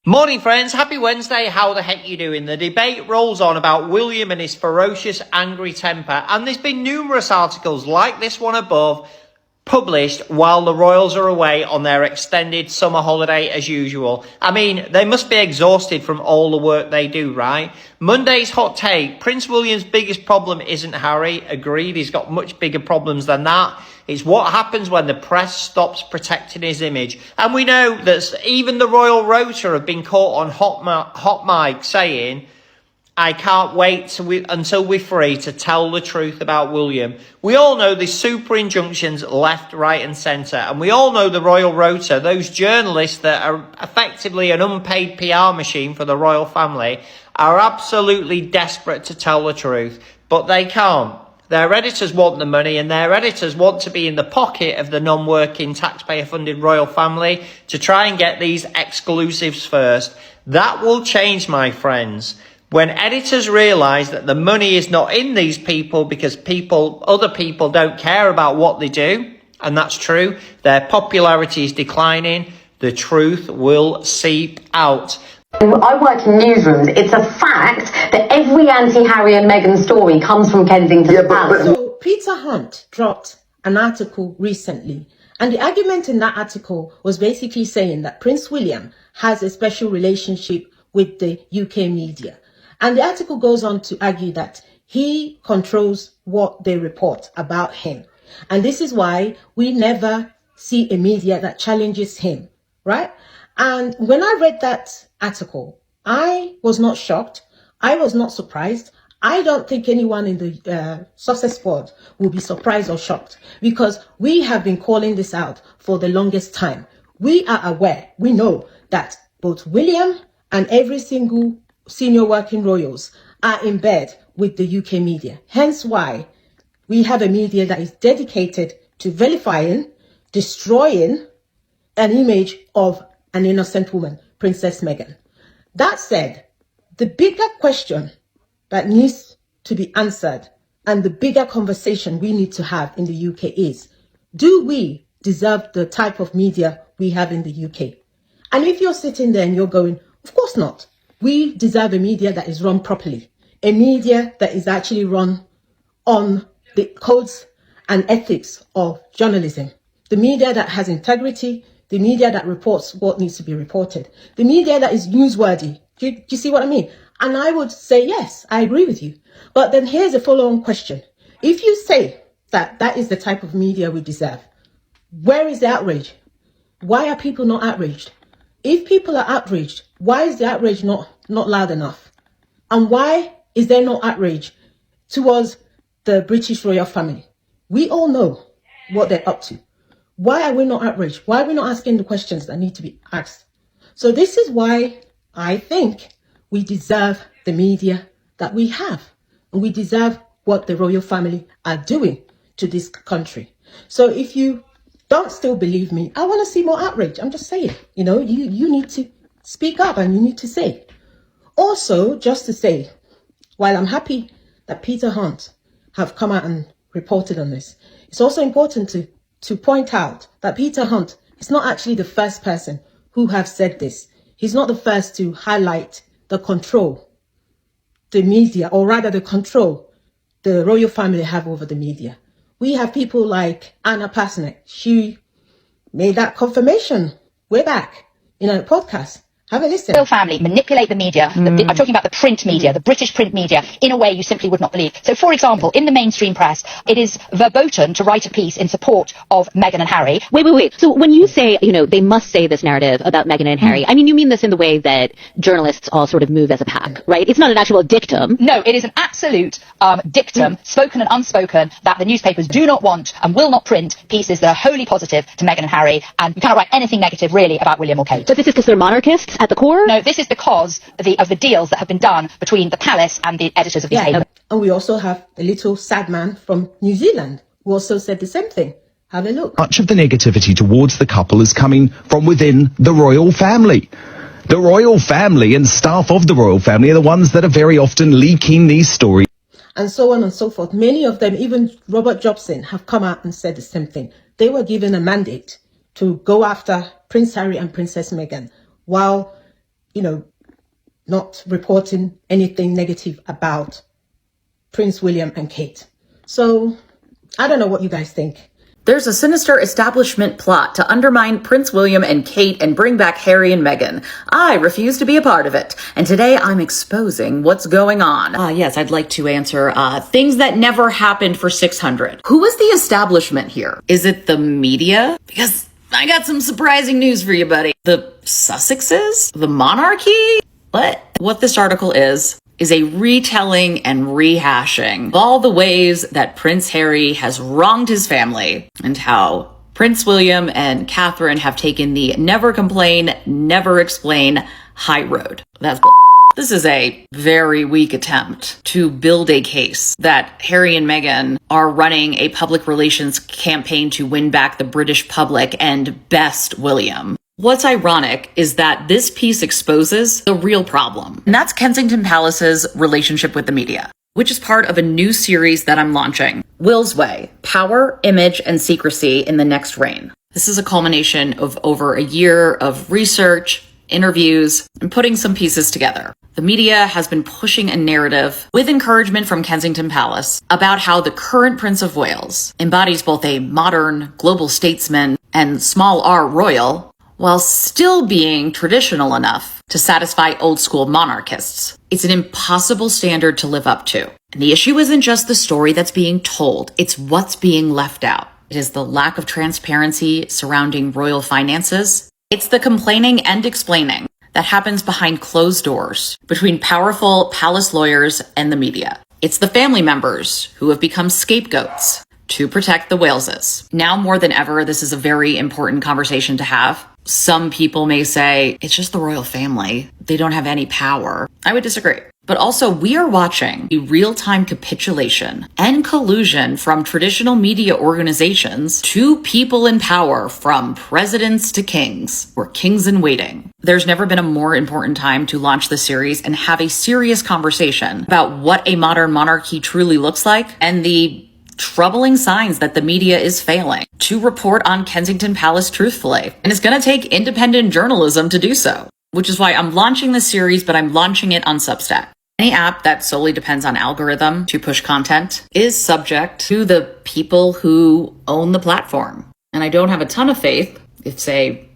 Morning friends, happy Wednesday, how the heck you doing? The debate rolls on about William and his ferocious, angry temper, and there's been numerous articles like this one above published while the royals are away on their extended summer holiday as usual. I mean, they must be exhausted from all the work they do, right? Monday's hot take, Prince William's biggest problem isn't Harry. Agreed, he's got much bigger problems than that. It's what happens when the press stops protecting his image. And we know that even the Royal Rota have been caught on hot mic saying, I can't wait until we're free to tell the truth about William. We all know there's super injunctions left, right and centre. And we all know the Royal Rota, those journalists that are effectively an unpaid PR machine for the royal family, are absolutely desperate to tell the truth. But they can't. Their editors want the money and their editors want to be in the pocket of the non-working taxpayer-funded royal family to try and get these exclusives first. That will change, my friends. When editors realise that the money is not in these people because other people don't care about what they do, and that's true, their popularity is declining, the truth will seep out. I work in newsrooms. It's a fact that every anti-Harry and Meghan story comes from Kensington Palace. So Peter Hunt dropped an article recently, and the argument in that article was basically saying that Prince William has a special relationship with the UK media. And the article goes on to argue that he controls what they report about him. And this is why we never see a media that challenges him, right? And when I read that article, I was not shocked. I was not surprised. I don't think anyone in the Sussex squad will be surprised or shocked because we have been calling this out for the longest time. We are aware, we know that both William and every single senior working royals are in bed with the UK media. Hence why we have a media that is dedicated to vilifying, destroying an image of an innocent woman, Princess Meghan. That said, the bigger question that needs to be answered and the bigger conversation we need to have in the UK is, do we deserve the type of media we have in the UK? And if you're sitting there and you're going, of course not. We deserve a media that is run properly, a media that is actually run on the codes and ethics of journalism, the media that has integrity, the media that reports what needs to be reported, the media that is newsworthy. Do you see what I mean? And I would say, yes, I agree with you. But then here's a follow-on question. If you say that that is the type of media we deserve, where is the outrage? Why are people not outraged? If people are outraged, why is the outrage not loud enough? And why is there no outrage towards the British royal family? We all know what they're up to. Why are we not outraged? Why are we not asking the questions that need to be asked? So this is why I think we deserve the media that we have. And we deserve what the royal family are doing to this country. So if you don't still believe me, I want to see more outrage. I'm just saying, you need to speak up and you need to say. Also, just to say, while I'm happy that Peter Hunt have come out and reported on this, it's also important to point out that Peter Hunt is not actually the first person who have said this. He's not the first to highlight the control the media, or rather the control the royal family have over the media. We have people like Anna Pasnek. She made that confirmation way back in a podcast. Have a listen. Royal family manipulate the media. I'm talking about the print media, the British print media, in a way you simply would not believe. So, for example, in the mainstream press, it is verboten to write a piece in support of Meghan and Harry. Wait. So when you say, they must say this narrative about Meghan and Harry, I mean, you mean this in the way that journalists all sort of move as a pack, right? It's not an actual dictum. No, it is an absolute dictum, spoken and unspoken, that the newspapers do not want and will not print pieces that are wholly positive to Meghan and Harry, and you cannot write anything negative, really, about William or Kate. But this is because they're monarchists at the core? No, this is because of the deals that have been done between the palace and the editors of these papers. And we also have the little sad man from New Zealand who also said the same thing. Have a look. Much of the negativity towards the couple is coming from within the royal family. The royal family and staff of the royal family are the ones that are very often leaking these stories. And so on and so forth. Many of them, even Robert Jobson, have come out and said the same thing. They were given a mandate to go after Prince Harry and Princess Meghan, while not reporting anything negative about Prince William and Kate. So I don't know what you guys think. There's a sinister establishment plot to undermine Prince William and Kate and bring back Harry and Meghan. I refuse to be a part of it. And today I'm exposing what's going on. Yes, I'd like to answer things that never happened for 600. Who is the establishment here? Is it the media? Because I got some surprising news for you, buddy. The Sussexes? The monarchy? What this article is a retelling and rehashing of all the ways that Prince Harry has wronged his family and how Prince William and Catherine have taken the never complain, never explain high road. That's bull. This is a very weak attempt to build a case that Harry and Meghan are running a public relations campaign to win back the British public and best William. What's ironic is that this piece exposes the real problem, and that's Kensington Palace's relationship with the media, which is part of a new series that I'm launching, Will's Way: Power, Image, and Secrecy in the Next Reign. This is a culmination of over a year of research, interviews, and putting some pieces together. The media has been pushing a narrative, with encouragement from Kensington Palace, about how the current Prince of Wales embodies both a modern global statesman and small r royal, while still being traditional enough to satisfy old-school monarchists. It's an impossible standard to live up to. And the issue isn't just the story that's being told, it's what's being left out. It is the lack of transparency surrounding royal finances. It's the complaining and explaining that happens behind closed doors between powerful palace lawyers and the media. It's the family members who have become scapegoats to protect the Waleses. Now more than ever, this is a very important conversation to have. Some people may say, it's just the royal family. They don't have any power. I would disagree. But also, we are watching a real-time capitulation and collusion from traditional media organizations to people in power, from presidents to kings, or kings in waiting. There's never been a more important time to launch the series and have a serious conversation about what a modern monarchy truly looks like and the troubling signs that the media is failing to report on Kensington Palace truthfully. And it's going to take independent journalism to do so, which is why I'm launching this series, but I'm launching it on Substack. Any app that solely depends on algorithm to push content is subject to the people who own the platform. And I don't have a ton of faith if, say,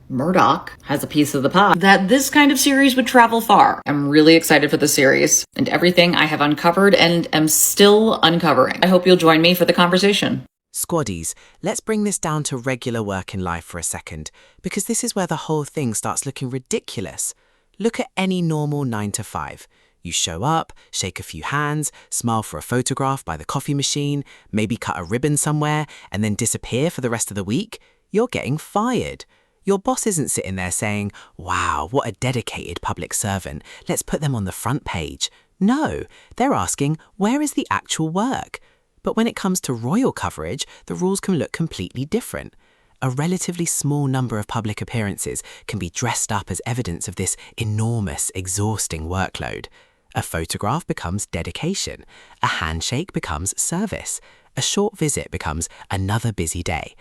Murdoch has a piece of the pie, that this kind of series would travel far. I'm really excited for the series and everything I have uncovered and am still uncovering. I hope you'll join me for the conversation. Squaddies, let's bring this down to regular work in life for a second, because this is where the whole thing starts looking ridiculous. Look at any normal 9 to 5. You show up, shake a few hands, smile for a photograph by the coffee machine, maybe cut a ribbon somewhere, and then disappear for the rest of the week. You're getting fired. Your boss isn't sitting there saying, wow, what a dedicated public servant, let's put them on the front page. No, they're asking, where is the actual work? But when it comes to royal coverage, the rules can look completely different. A relatively small number of public appearances can be dressed up as evidence of this enormous, exhausting workload. A photograph becomes dedication. A handshake becomes service. A short visit becomes another busy day.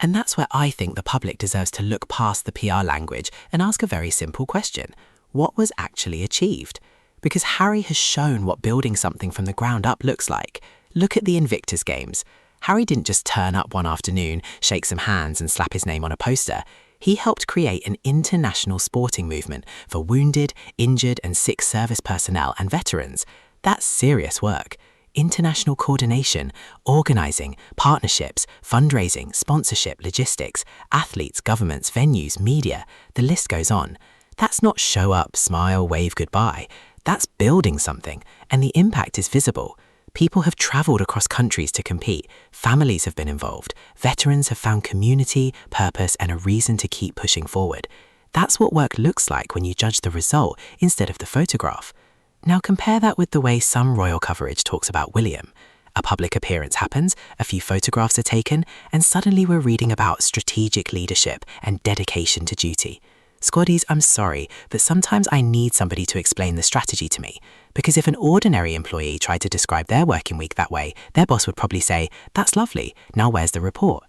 And that's where I think the public deserves to look past the PR language and ask a very simple question. What was actually achieved? Because Harry has shown what building something from the ground up looks like. Look at the Invictus games. Harry didn't just turn up one afternoon, shake some hands and slap his name on a poster. He helped create an international sporting movement for wounded, injured and sick service personnel and veterans. That's serious work. International coordination, organising, partnerships, fundraising, sponsorship, logistics, athletes, governments, venues, media, the list goes on. That's not show up, smile, wave goodbye. That's building something, and the impact is visible. People have travelled across countries to compete, families have been involved, veterans have found community, purpose and a reason to keep pushing forward. That's what work looks like when you judge the result instead of the photograph. Now compare that with the way some royal coverage talks about William. A public appearance happens, a few photographs are taken, and suddenly we're reading about strategic leadership and dedication to duty. Squaddies, I'm sorry, but sometimes I need somebody to explain the strategy to me. Because if an ordinary employee tried to describe their working week that way, their boss would probably say, that's lovely, now where's the report?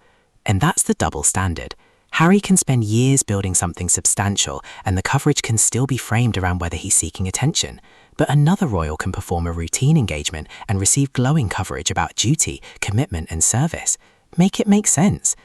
And that's the double standard. Harry can spend years building something substantial, and the coverage can still be framed around whether he's seeking attention. But another royal can perform a routine engagement and receive glowing coverage about duty, commitment, and service. Make it make sense.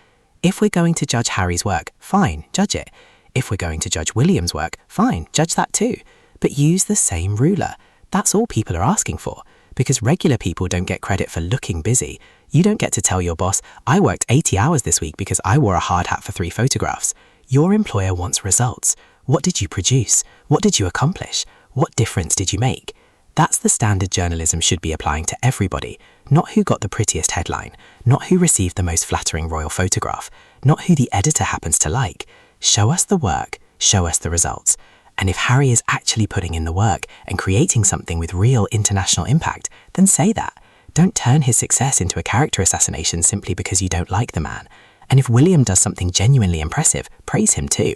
If we're going to judge Harry's work, fine, judge it. If we're going to judge William's work, fine, judge that too. But use the same ruler. That's all people are asking for. Because regular people don't get credit for looking busy. You don't get to tell your boss, I worked 80 hours this week because I wore a hard hat for 3 photographs. Your employer wants results. What did you produce? What did you accomplish? What difference did you make? That's the standard journalism should be applying to everybody, not who got the prettiest headline, not who received the most flattering royal photograph, not who the editor happens to like. Show us the work, show us the results. And if Harry is actually putting in the work and creating something with real international impact, then say that. Don't turn his success into a character assassination simply because you don't like the man. And if William does something genuinely impressive, praise him too.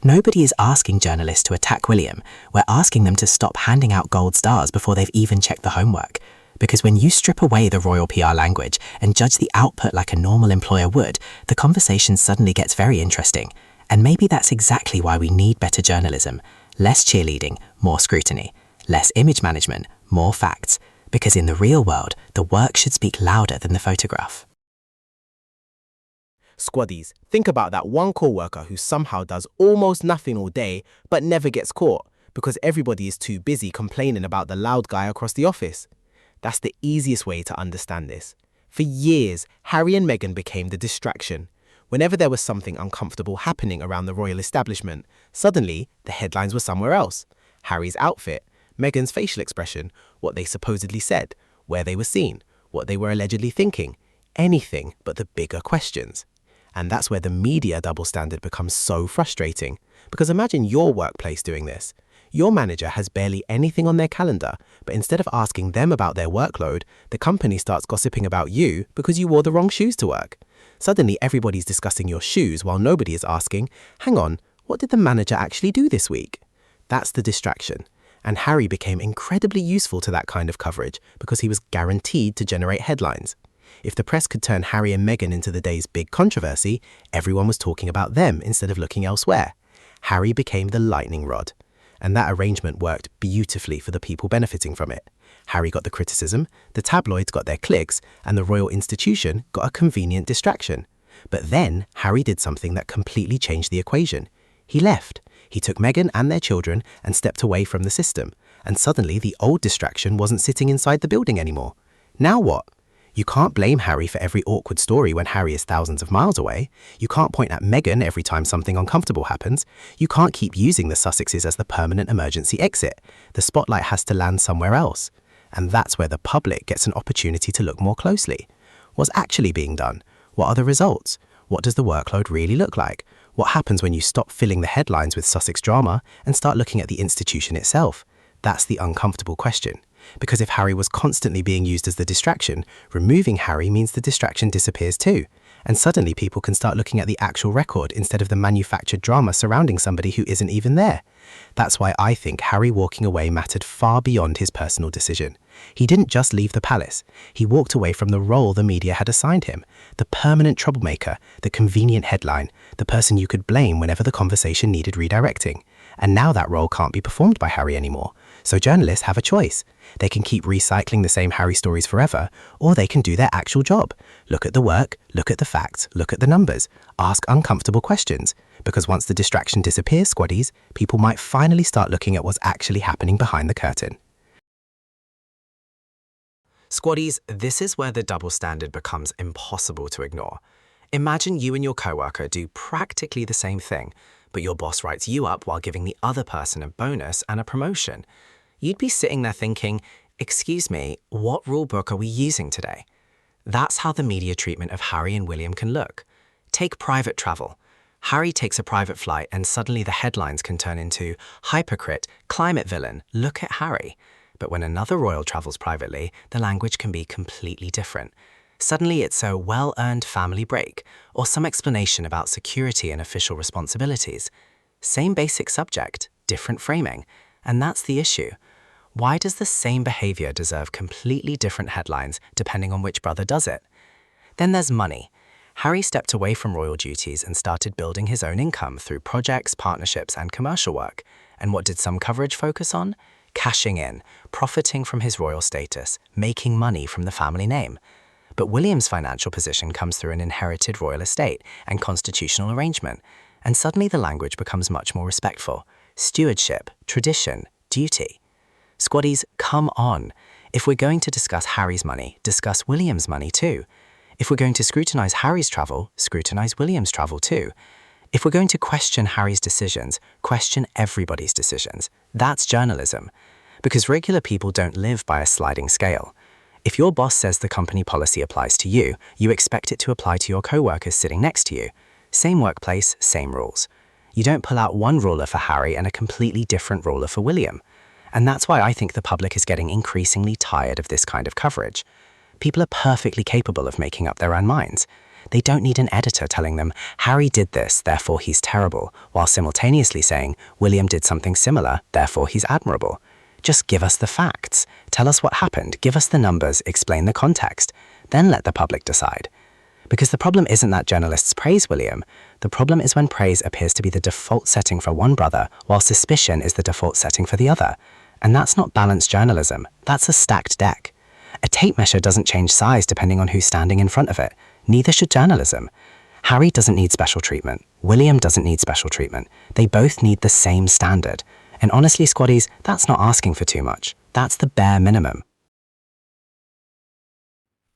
Nobody is asking journalists to attack William. We're asking them to stop handing out gold stars before they've even checked the homework. Because when you strip away the royal PR language and judge the output like a normal employer would, the conversation suddenly gets very interesting. And maybe that's exactly why we need better journalism. Less cheerleading, more scrutiny. Less image management, more facts. Because in the real world, the work should speak louder than the photograph. Squaddies, think about that one co-worker who somehow does almost nothing all day but never gets caught because everybody is too busy complaining about the loud guy across the office. That's the easiest way to understand this. For years, Harry and Meghan became the distraction. Whenever there was something uncomfortable happening around the royal establishment, suddenly the headlines were somewhere else. Harry's outfit, Meghan's facial expression, what they supposedly said, where they were seen, what they were allegedly thinking, anything but the bigger questions. And that's where the media double standard becomes so frustrating. Because imagine your workplace doing this. Your manager has barely anything on their calendar, but instead of asking them about their workload, the company starts gossiping about you because you wore the wrong shoes to work. Suddenly everybody's discussing your shoes while nobody is asking, hang on, what did the manager actually do this week? That's the distraction. And Harry became incredibly useful to that kind of coverage because he was guaranteed to generate headlines. If the press could turn Harry and Meghan into the day's big controversy, everyone was talking about them instead of looking elsewhere. Harry became the lightning rod. And that arrangement worked beautifully for the people benefiting from it. Harry got the criticism, the tabloids got their clicks, and the royal institution got a convenient distraction. But then Harry did something that completely changed the equation. He left. He took Meghan and their children and stepped away from the system. And suddenly the old distraction wasn't sitting inside the building anymore. Now what? You can't blame Harry for every awkward story when Harry is thousands of miles away. You can't point at Meghan every time something uncomfortable happens. You can't keep using the Sussexes as the permanent emergency exit. The spotlight has to land somewhere else. And that's where the public gets an opportunity to look more closely. What's actually being done? What are the results? What does the workload really look like? What happens when you stop filling the headlines with Sussex drama and start looking at the institution itself? That's the uncomfortable question. Because if Harry was constantly being used as the distraction, removing Harry means the distraction disappears too. And suddenly people can start looking at the actual record instead of the manufactured drama surrounding somebody who isn't even there. That's why I think Harry walking away mattered far beyond his personal decision. He didn't just leave the palace. He walked away from the role the media had assigned him. The permanent troublemaker, the convenient headline, the person you could blame whenever the conversation needed redirecting. And now that role can't be performed by Harry anymore. So journalists have a choice. They can keep recycling the same Harry stories forever, or they can do their actual job. Look at the work, look at the facts, look at the numbers, ask uncomfortable questions. Because once the distraction disappears, Squaddies, people might finally start looking at what's actually happening behind the curtain. Squaddies, this is where the double standard becomes impossible to ignore. Imagine you and your coworker do practically the same thing, but your boss writes you up while giving the other person a bonus and a promotion. You'd be sitting there thinking, excuse me, what rule book are we using today? That's how the media treatment of Harry and William can look. Take private travel. Harry takes a private flight and suddenly the headlines can turn into hypocrite, climate villain, look at Harry. But when another royal travels privately, the language can be completely different. Suddenly it's a well-earned family break, or some explanation about security and official responsibilities. Same basic subject, different framing. And that's the issue. Why does the same behavior deserve completely different headlines depending on which brother does it? Then there's money. Harry stepped away from royal duties and started building his own income through projects, partnerships, and commercial work. And what did some coverage focus on? Cashing in, profiting from his royal status, making money from the family name. But William's financial position comes through an inherited royal estate and constitutional arrangement, and suddenly the language becomes much more respectful. Stewardship, tradition, duty. Squaddies, come on. If we're going to discuss Harry's money, discuss William's money too. If we're going to scrutinise Harry's travel, scrutinise William's travel too. If we're going to question Harry's decisions, question everybody's decisions. That's journalism. Because regular people don't live by a sliding scale. If your boss says the company policy applies to you, you expect it to apply to your co-workers sitting next to you. Same workplace, same rules. You don't pull out one ruler for Harry and a completely different ruler for William. And that's why I think the public is getting increasingly tired of this kind of coverage. People are perfectly capable of making up their own minds. They don't need an editor telling them, Harry did this, therefore he's terrible, while simultaneously saying, William did something similar, therefore he's admirable. Just give us the facts. Tell us what happened, give us the numbers, explain the context. Then let the public decide. Because the problem isn't that journalists praise William. The problem is when praise appears to be the default setting for one brother, while suspicion is the default setting for the other. And that's not balanced journalism, that's a stacked deck. A tape measure doesn't change size depending on who's standing in front of it. Neither should journalism. Harry doesn't need special treatment. William doesn't need special treatment. They both need the same standard. And honestly, Squaddies, that's not asking for too much. That's the bare minimum.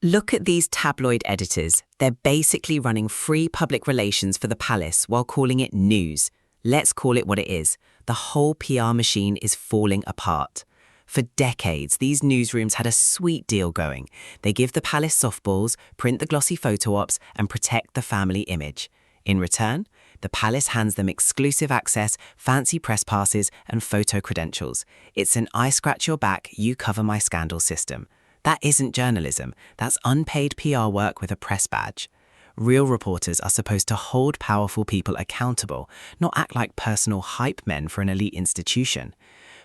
Look at these tabloid editors. They're basically running free public relations for the palace while calling it news. Let's call it what it is. The whole PR machine is falling apart. For decades, these newsrooms had a sweet deal going. They give the palace softballs, print the glossy photo ops, and protect the family image. In return, the palace hands them exclusive access, fancy press passes, and photo credentials. It's an I scratch your back, you cover my scandal system. That isn't journalism. That's unpaid PR work with a press badge. Real reporters are supposed to hold powerful people accountable, not act like personal hype men for an elite institution.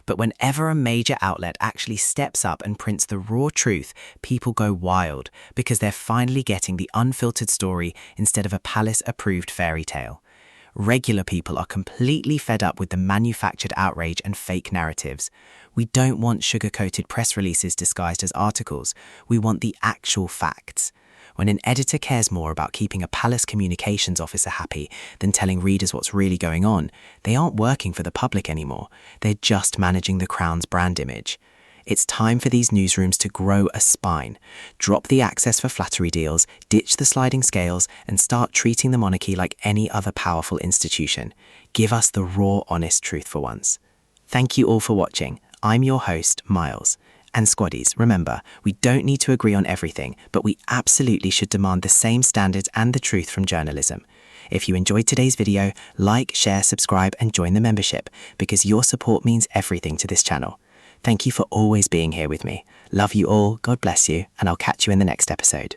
But whenever a major outlet actually steps up and prints the raw truth, people go wild because they're finally getting the unfiltered story instead of a palace-approved fairy tale. Regular people are completely fed up with the manufactured outrage and fake narratives. We don't want sugar-coated press releases disguised as articles. We want the actual facts. When an editor cares more about keeping a palace communications officer happy than telling readers what's really going on, they aren't working for the public anymore. They're just managing the Crown's brand image. It's time for these newsrooms to grow a spine, drop the access for flattery deals, ditch the sliding scales, and start treating the monarchy like any other powerful institution. Give us the raw, honest truth for once. Thank you all for watching. I'm your host, Miles. And Squaddies, remember, we don't need to agree on everything, but we absolutely should demand the same standards and the truth from journalism. If you enjoyed today's video, like, share, subscribe, and join the membership, because your support means everything to this channel. Thank you for always being here with me. Love you all, God bless you, and I'll catch you in the next episode.